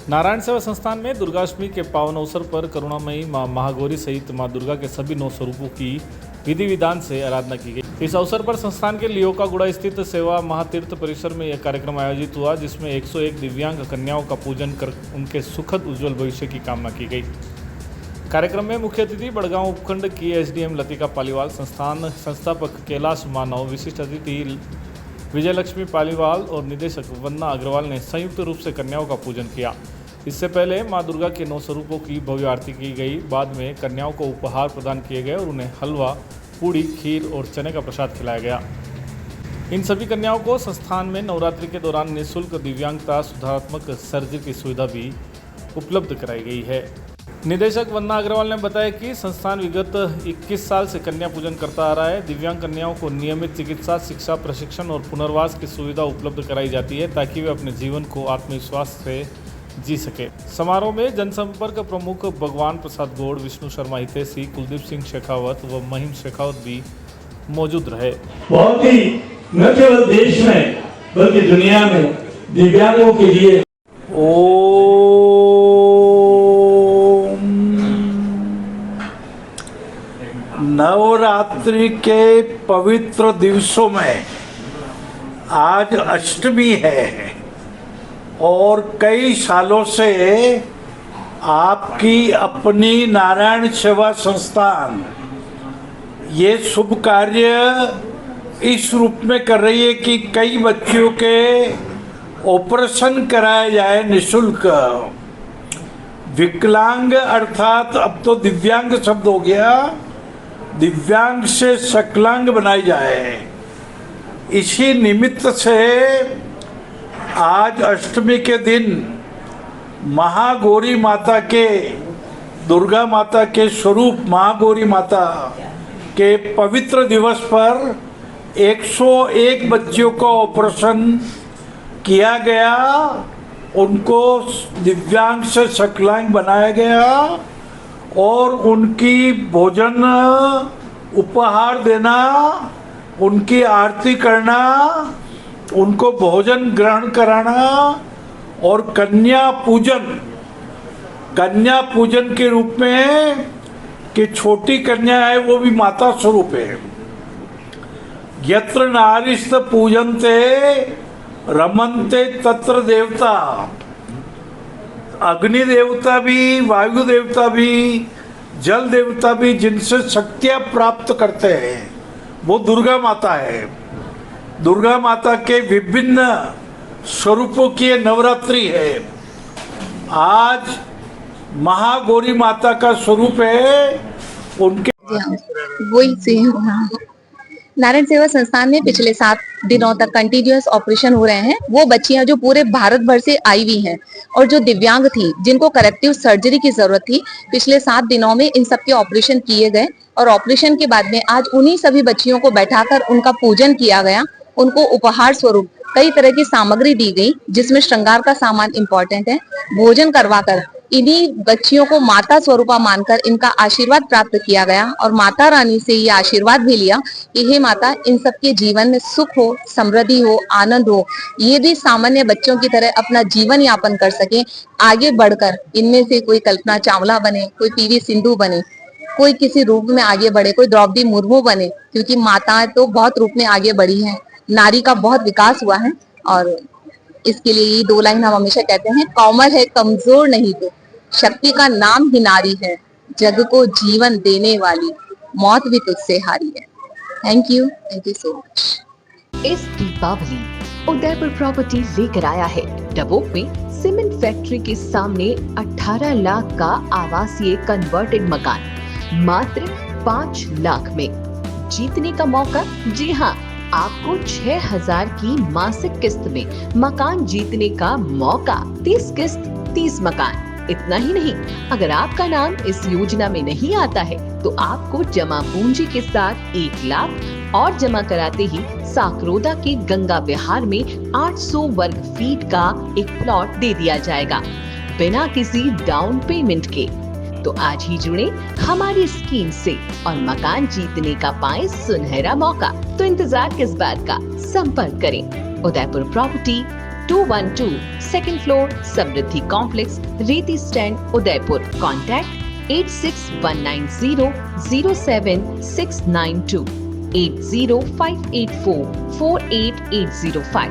नारायण सेवा संस्थान में दुर्गाष्टमी के पावन अवसर पर करुणामयी मां महागौरी सहित मां दुर्गा के सभी 9 स्वरूपों की विधि विधान से आराधना की गई। इस अवसर पर संस्थान के लियोकागुड़ा स्थित सेवा महातीर्थ परिसर में यह कार्यक्रम आयोजित हुआ, जिसमें 101 दिव्यांग कन्याओं का पूजन कर उनके सुखद उज्जवल भविष्य की कामना की गई। कार्यक्रम में मुख्य अतिथि बड़गांव उपखंड की एसडीएम लतिका पालीवाल, संस्थान संस्थापक कैलाश मानव, विशिष्ट अतिथि विजयलक्ष्मी पालीवाल और निदेशक वंदना अग्रवाल ने संयुक्त रूप से कन्याओं का पूजन किया। इससे पहले मां दुर्गा के 9 स्वरूपों की भव्य आरती की गई। बाद में कन्याओं को उपहार प्रदान किए गए और उन्हें हलवा, पूड़ी, खीर और चने का प्रसाद खिलाया गया। इन सभी कन्याओं को संस्थान में नवरात्रि के दौरान निःशुल्क दिव्यांगता सुधारात्मक सर्जरी की सुविधा भी उपलब्ध कराई गई है। निदेशक वंदना अग्रवाल ने बताया कि संस्थान विगत 21 साल से कन्या पूजन करता आ रहा है। दिव्यांग कन्याओं को नियमित चिकित्सा, शिक्षा, प्रशिक्षण और पुनर्वास की सुविधा उपलब्ध कराई जाती है ताकि वे अपने जीवन को आत्मविश्वास से जी सके। समारोह में जनसंपर्क प्रमुख भगवान प्रसाद गौड़, विष्णु शर्मा हितैषी, कुलदीप सिंह शेखावत व महिम शेखावत भी मौजूद रहे। बहुत ही न केवल देश में बल्कि दुनिया में दिव्यांगों के लिए नवरात्रि के पवित्र दिवसों में आज अष्टमी है और कई सालों से आपकी अपनी नारायण सेवा संस्थान ये शुभ कार्य इस रूप में कर रही है कि कई बच्चों के ऑपरेशन कराया जाए निःशुल्क। विकलांग अर्थात अब तो दिव्यांग शब्द हो गया, दिव्यांग से सकलांग बनाई जाए। इसी निमित्त से आज अष्टमी के दिन महागौरी माता के, दुर्गा माता के स्वरूप महागौरी माता के पवित्र दिवस पर 101 बच्चों का ऑपरेशन किया गया। उनको दिव्यांग से सकलांग बनाया गया और उनकी भोजन उपहार देना, उनकी आरती करना, उनको भोजन ग्रहण कराना और कन्या पूजन के रूप में कि छोटी कन्या है वो भी माता स्वरूप है। यत्र नारीस्त पूजन्ते रमन्ते तत्र देवता, अग्नि देवता भी, वायु देवता भी, जल देवता भी जिनसे शक्तियाँ प्राप्त करते हैं वो दुर्गा माता है। दुर्गा माता के विभिन्न स्वरूपों की नवरात्रि है। आज महागौरी माता का स्वरूप है उनके वही से नारायण सेवा संस्थान में पिछले 7 दिनों तक कंटिन्यूअस ऑपरेशन हो रहे हैं। वो बच्चियां जो पूरे भारत भर से आई हुई हैं और जो दिव्यांग थी, जिनको करेक्टिव सर्जरी की जरूरत थी, पिछले 7 दिनों में इन सबके ऑपरेशन किए गए और ऑपरेशन के बाद में आज उन्हीं सभी बच्चियों को बैठाकर उनका पूजन किया गया। उनको उपहार स्वरूप कई तरह की सामग्री दी गई, जिसमें श्रृंगार का सामान इम्पोर्टेंट है। भोजन करवाकर इन्हीं बच्चियों को माता स्वरूपा मानकर इनका आशीर्वाद प्राप्त किया गया और माता रानी से ये आशीर्वाद भी लिया कि हे माता, इन सबके जीवन में सुख हो, समृद्धि हो, आनंद हो, ये भी सामान्य बच्चों की तरह अपना जीवन यापन कर सके, आगे बढ़कर इनमें से कोई कल्पना चावला बने, कोई पीवी सिंधु बने, कोई किसी रूप में आगे बढ़े, कोई द्रौपदी मुर्मू बने, क्योंकि माताएं तो बहुत रूप में आगे बढ़ी हैं। नारी का बहुत विकास हुआ है और इसके लिए ये 2 लाइन हम हमेशा कहते हैं, कोमल है कमजोर नहीं तो, शक्ति का नाम ही नारी है, जग को जीवन देने वाली, मौत भी तुझसे हारी है। Thank you so much. इस दीपावली उदयपुर प्रॉपर्टी लेकर आया है डबोक में सीमेंट फैक्ट्री के सामने 18 लाख का आवासीय कन्वर्टेड मकान मात्र 5 लाख में। जीतने का मौका, जी हाँ, आपको 6000 की मासिक किस्त में मकान जीतने का मौका। 30 किस्त 30 मकान। इतना ही नहीं, अगर आपका नाम इस योजना में नहीं आता है तो आपको जमा पूंजी के साथ 1 लाख और जमा कराते ही साकरोदा के गंगा विहार में 800 वर्ग फीट का एक प्लॉट दे दिया जाएगा बिना किसी डाउन पेमेंट के। तो आज ही जुड़े हमारी स्कीम से और मकान जीतने का पाएं सुनहरा मौका। तो इंतजार किस बात का, संपर्क करें। Udaipur property, 212 second floor Samriddhi Complex, Reti Stand, Udaipur. Contact 86190 07692 80584 48805.